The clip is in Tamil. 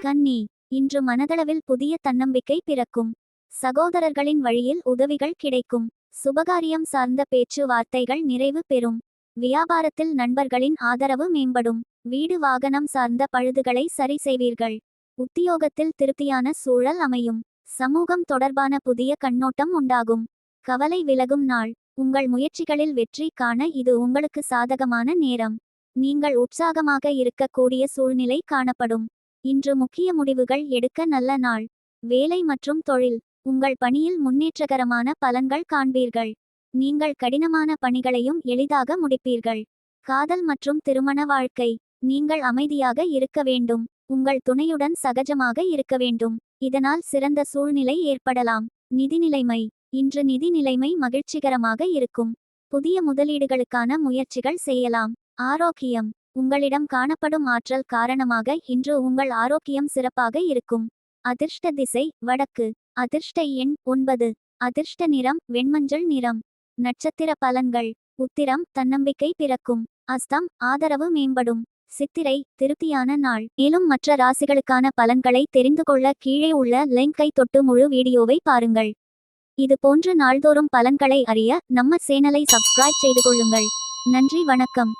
கன்னி, இன்று மனதளவில் புதிய தன்னம்பிக்கை பிறக்கும். சகோதரர்களின் வழியில் உதவிகள் கிடைக்கும். சுபகாரியம் சார்ந்த பேச்சு வார்த்தைகள் நிறைவு பெறும். வியாபாரத்தில் நண்பர்களின் ஆதரவு மேம்படும். வீடு வாகனம் சார்ந்த பழுதுகளை சரி செய்வீர்கள். உத்தியோகத்தில் திருப்தியான சூழல் அமையும். சமூகம் தொடர்பான புதிய கண்ணோட்டம் உண்டாகும். கவலை விலகும் நாள். உங்கள் முயற்சிகளில் வெற்றி காண இது உங்களுக்கு சாதகமான நேரம். நீங்கள் உற்சாகமாக இருக்கக்கூடிய சூழ்நிலை காணப்படும். இன்று முக்கிய முடிவுகள் எடுக்க நல்ல நாள். வேலை மற்றும் தொழில். உங்கள் பணியில் முன்னேற்றகரமான பலன்கள் காண்பீர்கள். நீங்கள் கடினமான பணிகளையும் எளிதாக முடிப்பீர்கள். காதல் மற்றும் திருமண வாழ்க்கை. நீங்கள் அமைதியாக இருக்க வேண்டும். உங்கள் துணையுடன் சகஜமாக இருக்க வேண்டும். இதனால் சிறந்த சூழ்நிலை ஏற்படலாம். நிதிநிலைமை. இன்று நிதி நிலைமை மகிழ்ச்சிகரமாக இருக்கும். புதிய முதலீடுகளுக்கான முயற்சிகள் செய்யலாம். ஆரோக்கியம். உங்களிடம் காணப்படும் ஆற்றல் காரணமாக இன்று உங்கள் ஆரோக்கியம் சிறப்பாக இருக்கும். அதிர்ஷ்ட திசை வடக்கு. அதிர்ஷ்ட எண் 9. அதிர்ஷ்ட நிறம் வெண்மஞ்சள் நிறம். நட்சத்திர பலன்கள். உத்திரம் தன்னம்பிக்கை பிறக்கும். அஸ்தம் ஆதரவு மேம்படும். சித்திரை திருப்தியான நாள். மேலும் மற்ற ராசிகளுக்கான பலன்களை தெரிந்து கொள்ள கீழே உள்ள லிங்கை தொட்டு முழு வீடியோவை பாருங்கள். இது போன்று நாள்தோறும் பலன்களை அறிய நம்ம சேனலை சப்ஸ்கிரைப் செய்து கொள்ளுங்கள். நன்றி, வணக்கம்.